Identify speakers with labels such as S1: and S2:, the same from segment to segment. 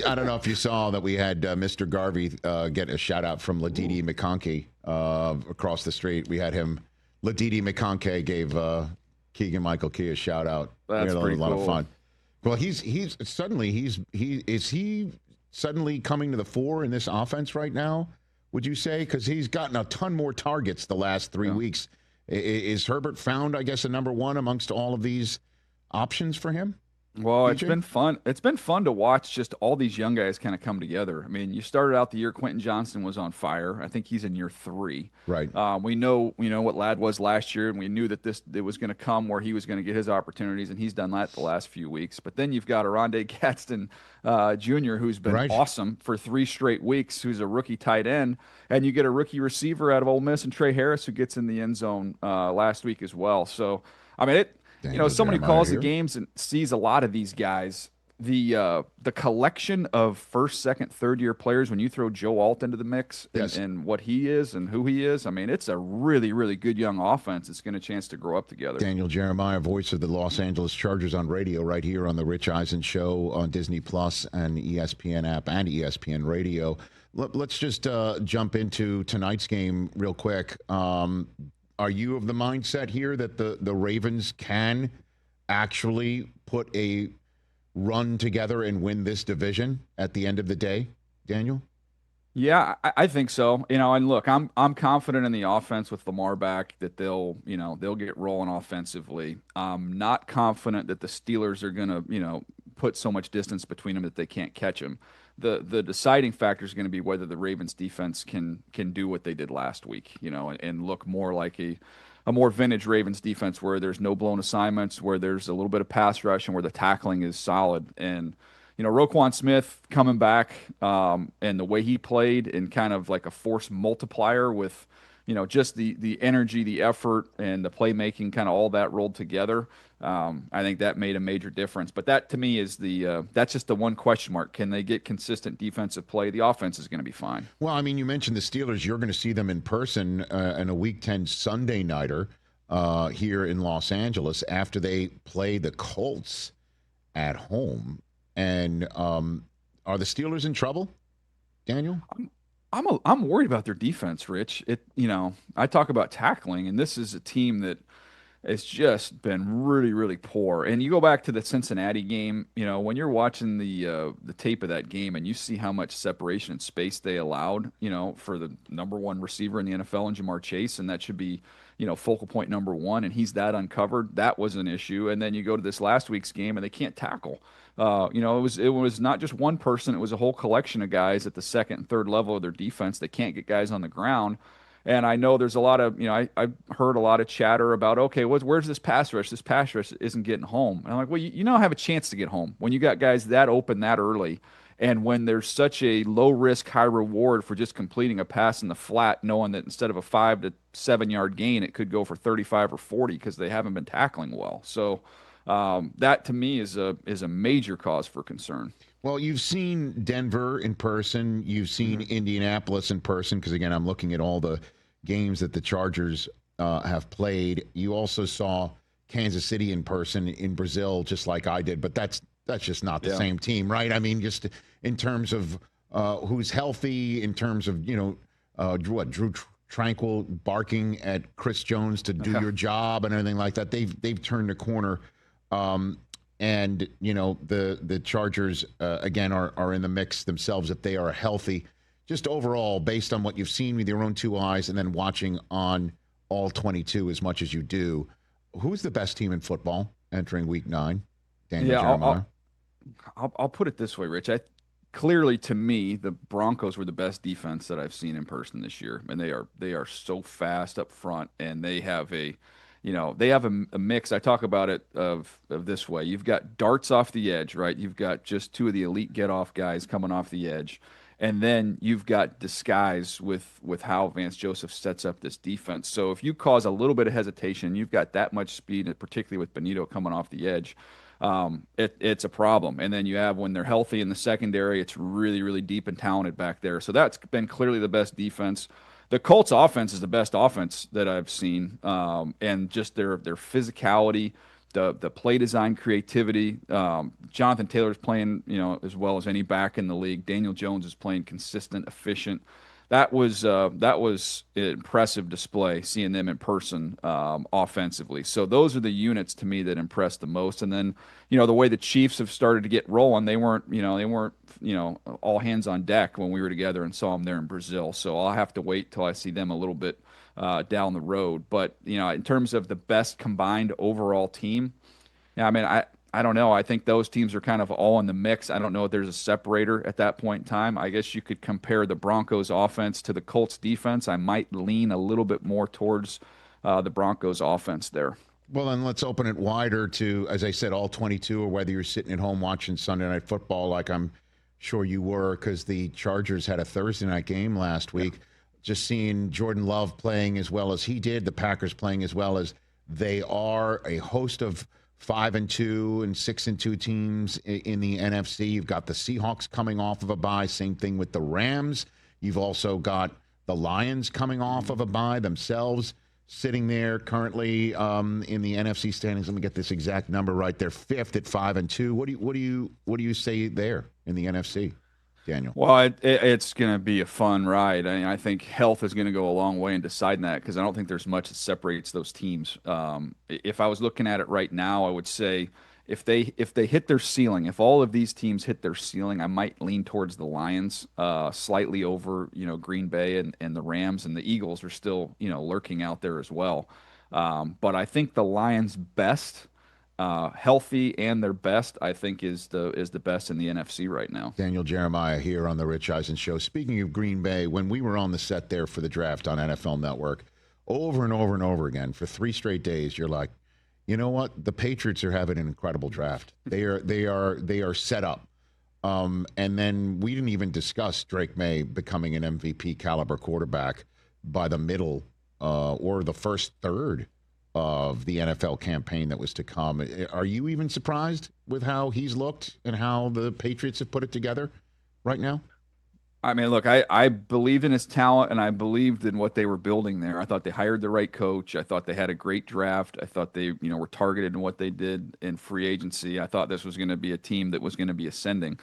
S1: I don't know if you saw that we had Mr. Garvey get a shout out from Ladidi McConkey across the street. We had him. Ladidi McConkey gave Keegan Michael Key a shout out. We
S2: That's
S1: had a
S2: pretty
S1: lot of
S2: cool.
S1: fun. Well, he's suddenly coming to the fore in this offense right now? Would you say? Because he's gotten a ton more targets the last 3 weeks. Is Herbert found, I guess, a number one amongst all of these options for him?
S2: Well, it's
S1: DJ?
S2: been fun. It's been fun to watch just all these young guys kind of come together. I mean, you started out the year Quentin Johnson was on fire. I think he's in year 3.
S1: Right.
S2: We know, what Ladd was last year, and we knew that it was going to come where he was going to get his opportunities, and he's done that the last few weeks. But then you've got Aronde Gadsden Jr., who's been
S1: Right.
S2: awesome for 3 straight weeks, who's a rookie tight end, and you get a rookie receiver out of Ole Miss and Trey Harris, who gets in the end zone last week as well. So, I mean, someone who
S1: Jeremiah
S2: calls the
S1: here.
S2: games and sees a lot of these guys, the collection of first, second, third year players, when you throw Joe Alt into the mix
S1: Yes.
S2: and what he is and who he is, I mean, it's a really, really good young offense. It's going to chance to grow up together.
S1: Daniel Jeremiah, voice of the Los Angeles Chargers on radio, right here on the Rich Eisen Show on Disney Plus and ESPN app and ESPN Radio. Let's just jump into tonight's game real quick. Are you of the mindset here that the Ravens can actually put a run together and win this division at the end of the day, Daniel?
S2: Yeah, I think so. And look, I'm confident in the offense with Lamar back that they'll get rolling offensively. I'm not confident that the Steelers are gonna, put so much distance between them that they can't catch them. The deciding factor is going to be whether the Ravens defense can do what they did last week, and look more like a more vintage Ravens defense where there's no blown assignments, where there's a little bit of pass rush, and where the tackling is solid. And Roquan Smith coming back, and the way he played, and kind of like a force multiplier with, just the energy, the effort, and the playmaking, kind of all that rolled together. I think that made a major difference. But that to me is that's just the one question mark. Can they get consistent defensive play? The offense is going to be fine.
S1: Well, I mean, you mentioned the Steelers. You're going to see them in person in a Week 10 Sunday nighter here in Los Angeles after they play the Colts at home. And are the Steelers in trouble, Daniel?
S2: I'm worried about their defense, Rich. I talk about tackling, and this is a team that has just been really, really poor. And you go back to the Cincinnati game, when you're watching the tape of that game and you see how much separation and space they allowed, for the number one receiver in the NFL in Jamar Chase, and that should be, focal point number one, and he's that uncovered. That was an issue. And then you go to this last week's game and they can't tackle. It was not just one person; it was a whole collection of guys at the second and third level of their defense that can't get guys on the ground. And I know there's a lot of, I've heard a lot of chatter about, okay, where's this pass rush? This pass rush isn't getting home. And I'm like, well, have a chance to get home when you got guys that open that early, and when there's such a low risk, high reward for just completing a pass in the flat, knowing that instead of a 5 to 7 yard gain, it could go for 35 or 40 because they haven't been tackling well. So that to me is a major cause for concern.
S1: Well, you've seen Denver in person. You've seen Indianapolis in person because, again, I'm looking at all the games that the Chargers have played. You also saw Kansas City in person in Brazil, just like I did. But that's just not the same team, right? I mean, just in terms of who's healthy, in terms of, Drew Tranquil barking at Chris Jones to do your job and everything like that. They've turned the corner. And, the Chargers, again, are in the mix themselves if they are healthy. Just overall, based on what you've seen with your own two eyes and then watching on all 22 as much as you do, who's the best team in football entering Week 9? Daniel Jeremiah?
S2: I'll put it this way, Rich. Clearly, to me, the Broncos were the best defense that I've seen in person this year. And they are so fast up front, and they have a mix. I talk about it of this way. You've got darts off the edge, right? You've got just two of the elite get-off guys coming off the edge. And then you've got disguise with how Vance Joseph sets up this defense. So if you cause a little bit of hesitation, you've got that much speed, and particularly with Benito coming off the edge, it's a problem. And then you have, when they're healthy in the secondary, it's really, really deep and talented back there. So that's been clearly the best defense. The Colts offense is the best offense that I've seen, and just their physicality, the play design creativity. Jonathan Taylor's playing, as well as any back in the league. Daniel Jones is playing consistent, efficient. That was an impressive display seeing them in person offensively. So those are the units to me that impressed the most. And then the way the Chiefs have started to get rolling, they weren't all hands on deck when we were together and saw them there in Brazil. So I'll have to wait till I see them a little bit down the road. But in terms of the best combined overall team, yeah, I mean, I don't know. I think those teams are kind of all in the mix. I don't know if there's a separator at that point in time. I guess you could compare the Broncos offense to the Colts defense. I might lean a little bit more towards the Broncos offense there.
S1: Well, then let's open it wider to, as I said, all 22, or whether you're sitting at home watching Sunday Night Football like I'm sure you were, because the Chargers had a Thursday night game last week. Just seeing Jordan Love playing as well as he did, the Packers playing as well as they are, a host of 5-2 and 6-2 teams in the NFC. You've got the Seahawks coming off of a bye. Same thing with the Rams. You've also got the Lions coming off of a bye themselves, sitting there currently in the NFC standings. Let me get this exact number right. They're fifth at 5-2. What do you say there in the NFC, Daniel?
S2: Well, it's going to be a fun ride. I think health is going to go a long way in deciding that, because I don't think there's much that separates those teams. If I was looking at it right now, I would say if they hit their ceiling, if all of these teams hit their ceiling, I might lean towards the Lions slightly over Green Bay and the Rams, and the Eagles are still lurking out there as well. But I think the Lions' best. Healthy and their best, I think, is the best in the NFC right now.
S1: Daniel Jeremiah here on the Rich Eisen Show. Speaking of Green Bay, when we were on the set there for the draft on NFL Network, over and over and over again for 3 straight days, you're like, you know what? The Patriots are having an incredible draft. They are set up. And then we didn't even discuss Drake Maye becoming an MVP caliber quarterback by the middle or the first third of the NFL campaign that was to come. Are you even surprised with how he's looked and how the Patriots have put it together right now?
S2: I mean, look, I believed in his talent, and I believed in what they were building there. I thought they hired the right coach. I thought they had a great draft. I thought they, were targeted in what they did in free agency. I thought this was going to be a team that was going to be ascending.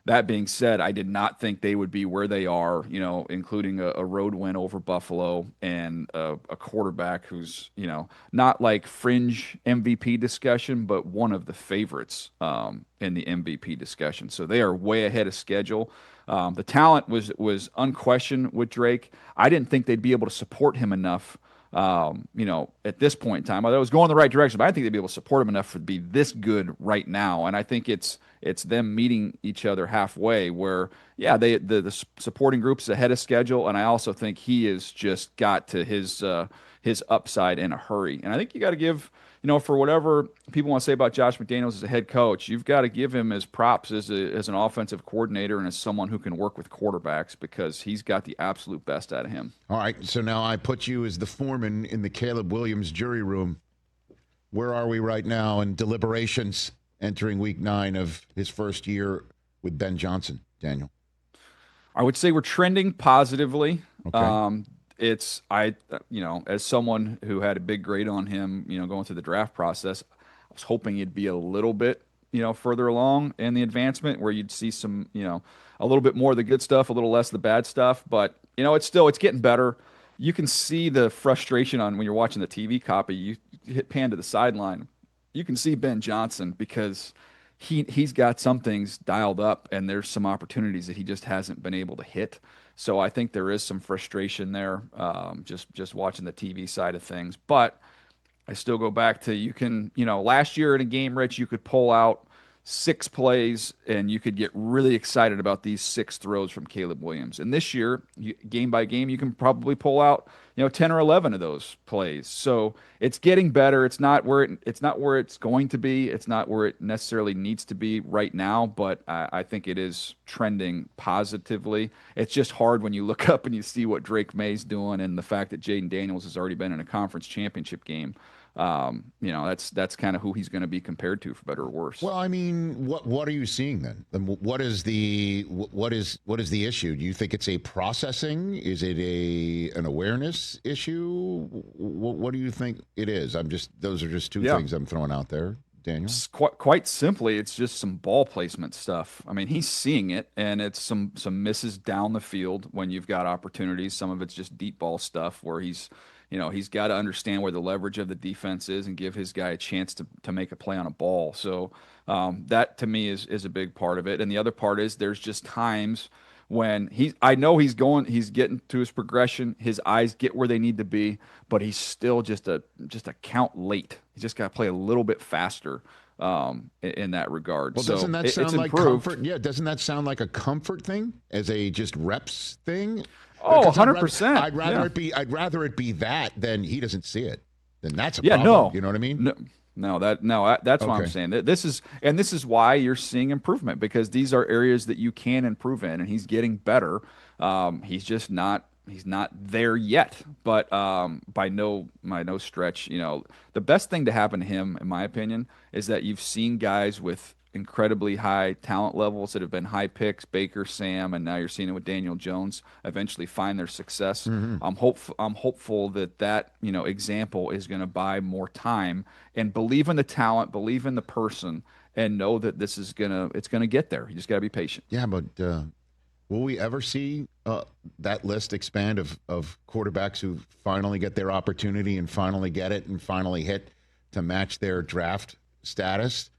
S2: That being said, I did not think they would be where they are, including a road win over Buffalo and a quarterback who's, not like fringe MVP discussion, but one of the favorites in the MVP discussion. So they are way ahead of schedule. The talent was unquestioned with Drake. I didn't think they'd be able to support him enough. At this point in time, although it was going the right direction, but I think they'd be able to support him enough to be this good right now. And I think it's them meeting each other halfway where, yeah, the supporting group's ahead of schedule. And I also think he has just got to his upside in a hurry. And I think you got to give, for whatever people want to say about Josh McDaniels as a head coach, you've got to give him his props as an offensive coordinator and as someone who can work with quarterbacks, because he's got the absolute best out of him.
S1: All right, so now I put you as the foreman in the Caleb Williams jury room. Where are we right now in deliberations entering week 9 of his first year with Ben Johnson, Daniel?
S2: I would say we're trending positively.
S1: Okay.
S2: As someone who had a big grade on him, going through the draft process, I was hoping he'd be a little bit, further along in the advancement where you'd see some, a little bit more of the good stuff, a little less of the bad stuff. But, it's getting better. You can see the frustration on when you're watching the TV copy. You hit pan to the sideline. You can see Ben Johnson because he's got some things dialed up, and there's some opportunities that he just hasn't been able to hit. So I think there is some frustration there, just watching the TV side of things. But I still go back to last year in a game, Rich, you could pull out 6 plays and you could get really excited about these 6 throws from Caleb Williams. And this year, game by game, you can probably pull out 10 or 11 of those plays. So it's getting better. It's not where it's going to be. It's not where it necessarily needs to be right now, but I think it is trending positively. It's just hard when you look up and you see what Drake Maye's doing and the fact that Jaden Daniels has already been in a conference championship game. that's kind of who he's going to be compared to, for better or worse.
S1: Well, I mean, what are you seeing then? What is the issue? Do you think it's a processing? Is it an awareness issue? What do you think it is? Those are just two things I'm throwing out there, Daniel.
S2: Quite simply, it's just some ball placement stuff. I mean, he's seeing it, and it's some misses down the field when you've got opportunities. Some of it's just deep ball stuff where he's got to understand where the leverage of the defense is and give his guy a chance to make a play on a ball. So that to me is a big part of it. And the other part is there's just times when I know he's getting to his progression, his eyes get where they need to be, but he's still just a count late. He's just got to play a little bit faster in that regard.
S1: Well, doesn't that sound like comfort? Yeah, doesn't that sound like a comfort thing as a just reps thing?
S2: Oh, 100%.
S1: I'd rather it be that than he doesn't see it. Then that's a problem. You know what I mean?
S2: That's what I'm saying. This is why you're seeing improvement, because these are areas that you can improve in, and he's getting better. He's not there yet, but by no stretch, the best thing to happen to him, in my opinion, is that you've seen guys with incredibly high talent levels that have been high picks, Baker, Sam, and now you're seeing it with Daniel Jones, eventually find their success.
S1: Mm-hmm.
S2: I'm hopeful that example is going to buy more time, and believe in the talent, believe in the person, and know that it's gonna get there. You just got to be patient.
S1: Yeah, but will we ever see that list expand of quarterbacks who finally get their opportunity and finally get it and finally hit to match their draft status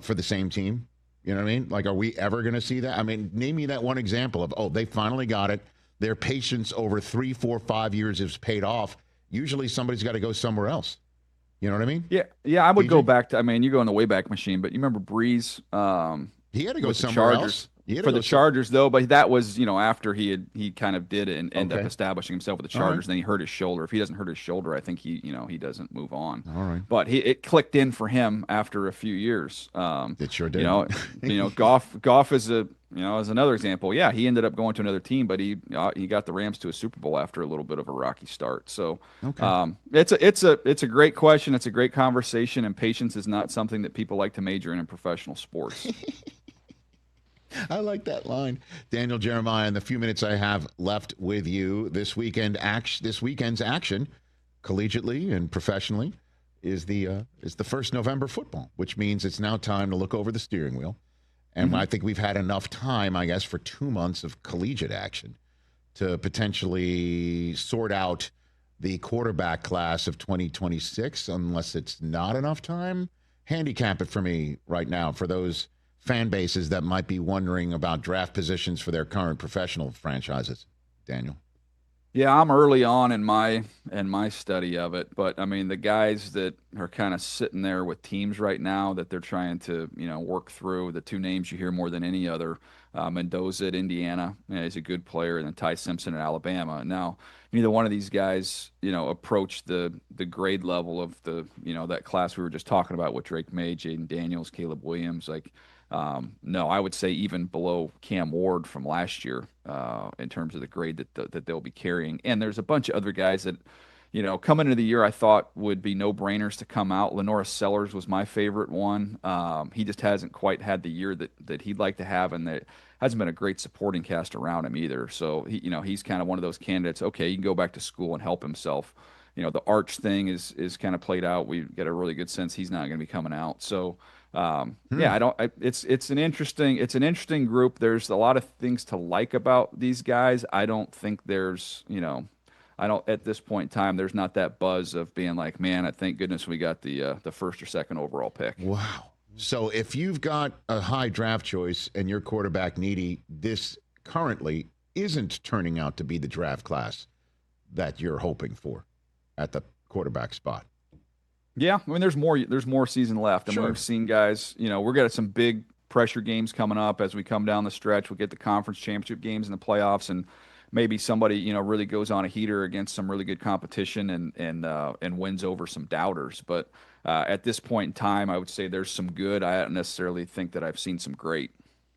S1: for the same team? You know what I mean? Like, are we ever going to see that? I mean, name me that one example of, they finally got it. Their patience over 3, 4, 5 years has paid off. Usually somebody's got to go somewhere else. You know what I mean?
S2: Yeah. I would go back to, you go in the Wayback Machine, but you remember Breeze?
S1: He had to go somewhere else.
S2: For the Chargers, though, but that was, after he kind of did it and ended up establishing himself with the Chargers. Then he hurt his shoulder. If he doesn't hurt his shoulder, I think he doesn't move on.
S1: All right.
S2: But it clicked in for him after a few years.
S1: It sure did.
S2: Goff is is another example. Yeah, he ended up going to another team, but he got the Rams to a Super Bowl after a little bit of a rocky start. So it's a great question. It's a great conversation, and patience is not something that people like to major in professional sports.
S1: I like that line. Daniel Jeremiah, in the few minutes I have left with you, this weekend's action, collegiately and professionally, is the first November football, which means it's now time to look over the steering wheel. And I think we've had enough time, I guess, for 2 months of collegiate action to potentially sort out the quarterback class of 2026, unless it's not enough time. Handicap it for me right now for those fan bases that might be wondering about draft positions for their current professional franchises. Daniel.
S2: Yeah, I'm early on in my study of it, but the guys that are kind of sitting there with teams right now that they're trying to work through, the two names you hear more than any other, Mendoza at Indiana, he's a good player, and then Ty Simpson at Alabama. Now, neither one of these guys approach the grade level of the that class we were just talking about with Drake Maye, Jaden Daniels, Caleb Williams, no, I would say even below Cam Ward from last year in terms of the grade that they'll be carrying. And there's a bunch of other guys that, coming into the year I thought would be no-brainers to come out. Lenora Sellers was my favorite one. He just hasn't quite had the year that he'd like to have, and that hasn't been a great supporting cast around him either. So he's kind of one of those candidates. Okay, he can go back to school and help himself. The Arch thing is kind of played out. We get a really good sense he's not going to be coming out. So. It's an interesting group. There's a lot of things to like about these guys. I don't think there's, at this point in time, there's not that buzz of being like, man, thank goodness we got the first or second overall pick.
S1: Wow. So if you've got a high draft choice and you're quarterback needy, this currently isn't turning out to be the draft class that you're hoping for at the quarterback spot.
S2: Yeah, there's more season left. And we've seen guys, we're getting some big pressure games coming up as we come down the stretch. We'll get the conference championship games in the playoffs, and maybe somebody, really goes on a heater against some really good competition and wins over some doubters. But at this point in time, I would say there's some good. I don't necessarily think that I've seen some great.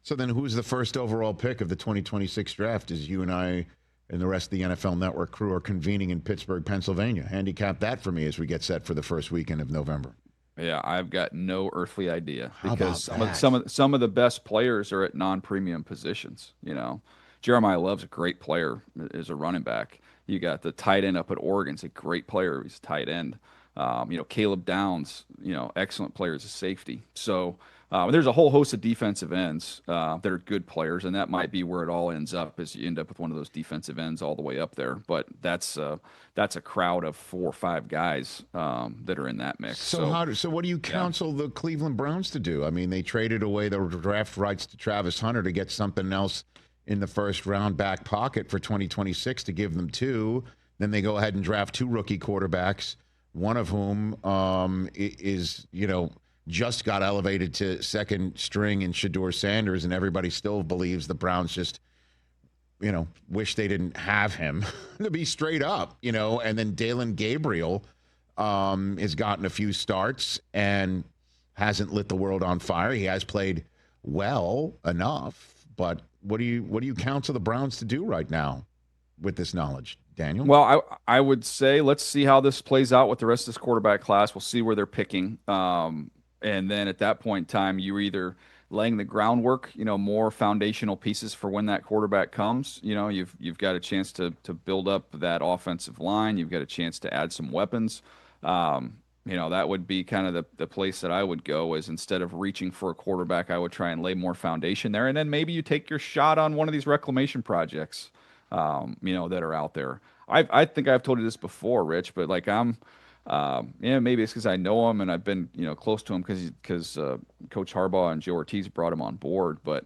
S1: So then who's the first overall pick of the 2026 draft as you and I and the rest of the NFL Network crew are convening in Pittsburgh, Pennsylvania. Handicap that for me as we get set for the first weekend of November.
S2: Yeah, I've got no earthly idea
S1: How
S2: because
S1: about
S2: some of the best players are at non-premium positions. Jeremiah Love's a great player as a running back. You got the tight end up at Oregon. He's a great player. He's a tight end. Caleb Downs, excellent player as a safety. So there's a whole host of defensive ends that are good players, and that might be where it all ends up, is you end up with one of those defensive ends all the way up there. But that's a crowd of 4 or 5 guys that are in that mix.
S1: So what do you counsel the Cleveland Browns to do? I mean, they traded away the draft rights to Travis Hunter to get something else in the first round back pocket for 2026 to give them 2. Then they go ahead and draft 2 rookie quarterbacks, one of whom is, just got elevated to second string in Shedeur Sanders, and everybody still believes the Browns just, wish they didn't have him, to be straight up, and then Dalen Gabriel has gotten a few starts and hasn't lit the world on fire. He has played well enough, but what do you counsel the Browns to do right now with this knowledge, Daniel?
S2: Well, I would say let's see how this plays out with the rest of this quarterback class. We'll see where they're picking. And then at that point in time, you're either laying the groundwork, more foundational pieces for when that quarterback comes. You've got a chance to build up that offensive line. You've got a chance to add some weapons. That would be kind of the place that I would go, is instead of reaching for a quarterback, I would try and lay more foundation there. And then maybe you take your shot on one of these reclamation projects, that are out there. I think I've told you this before, Rich, but maybe it's because I know him and I've been, close to him because Coach Harbaugh and Joe Ortiz brought him on board. But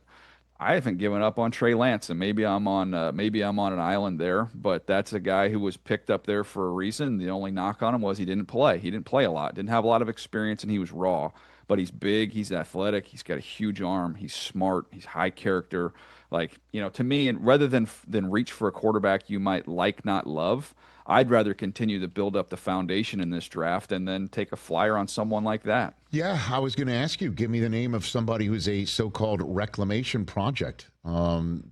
S2: I haven't given up on Trey Lance, and maybe I'm on an island there. But that's a guy who was picked up there for a reason. The only knock on him was he didn't play. He didn't play a lot, didn't have a lot of experience, and he was raw. But he's big, he's athletic, he's got a huge arm, he's smart, he's high character. To me, and rather than reach for a quarterback you might not love, I'd rather continue to build up the foundation in this draft and then take a flyer on someone like that.
S1: Yeah, I was going to ask you, give me the name of somebody who's a so-called reclamation project. So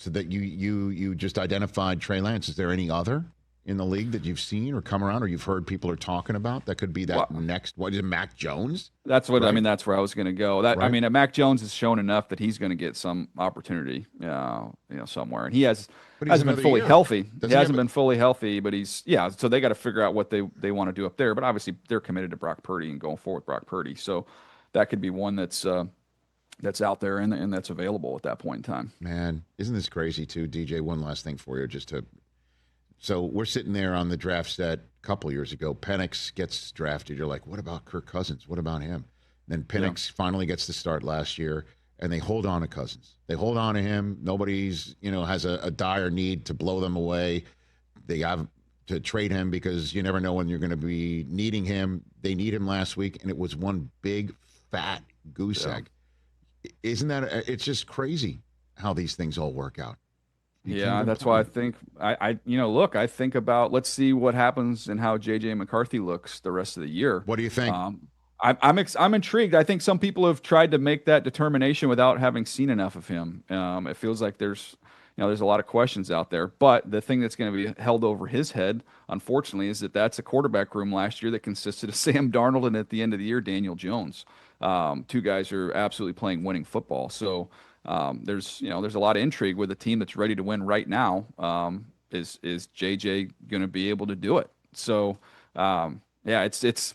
S1: that you just identified Trey Lance. Is there any other in the league that you've seen or come around or you've heard people are talking about that could be that next? What is it, Mac Jones?
S2: That's what that's where I was going to go. Mac Jones has shown enough that he's going to get some opportunity, somewhere, and he hasn't been fully healthy. He hasn't been fully healthy, but so they got to figure out what they want to do up there. But obviously, they're committed to Brock Purdy and going forward with Brock Purdy. So that could be one that's out there and that's available at that point in time.
S1: Man, isn't this crazy too, DJ? One last thing for you, so we're sitting there on the draft set a couple years ago. Penix gets drafted. You're like, what about Kirk Cousins? What about him? Then Penix finally gets to start last year, and they hold on to Cousins. They hold on to him. Nobody's, has a dire need to blow them away. They have to trade him because you never know when you're going to be needing him. They need him last week, and it was one big, fat goose egg. Isn't that it's just crazy how these things all work out.
S2: That's why I think I think about, let's see what happens and how JJ McCarthy looks the rest of the year.
S1: What do you think?
S2: I'm intrigued. I think some people have tried to make that determination without having seen enough of him. It feels like there's a lot of questions out there, but the thing that's going to be held over his head, unfortunately, is that's a quarterback room last year that consisted of Sam Darnold and at the end of the year, Daniel Jones. 2 guys who are absolutely playing winning football. So there's a lot of intrigue with a team that's ready to win right now. Is JJ going to be able to do it? So it's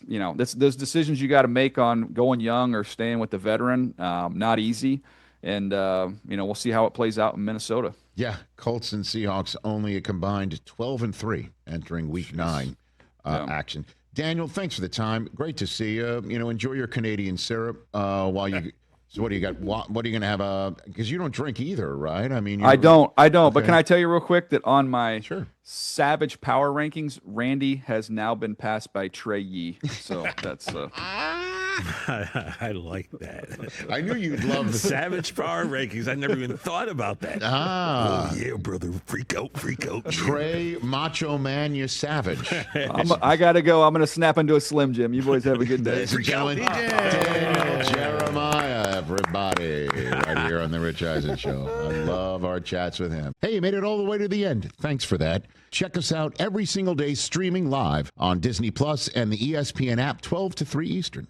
S2: those decisions you got to make on going young or staying with the veteran. Not easy, and we'll see how it plays out in Minnesota.
S1: Yeah, Colts and Seahawks only a combined 12-3 entering Week 9 action. Daniel, thanks for the time. Great to see you. Enjoy your Canadian syrup while you. So what do you got? What are you going to have? Because you don't drink either, right? I mean,
S2: I don't. Okay. But can I tell you real quick that on my
S1: Sure.
S2: Savage Power Rankings, Randy has now been passed by Trey Yee. So that's.
S3: I like that.
S1: I knew you'd love
S3: the Savage Power Rankings. I never even thought about that.
S1: Ah.
S3: Oh, yeah, brother. Freak out.
S1: Trey Macho Man, you savage.
S2: I got to go. I'm going to snap into a Slim Jim. You boys have a good day.
S1: Ladies and gentlemen, Daniel Jeremiah. everybody, right here on the Rich Eisen Show. I love our chats with him. Hey, you made it all the way to the end. Thanks for that. Check us out every single day streaming live on Disney Plus and the ESPN app 12 to 3 Eastern.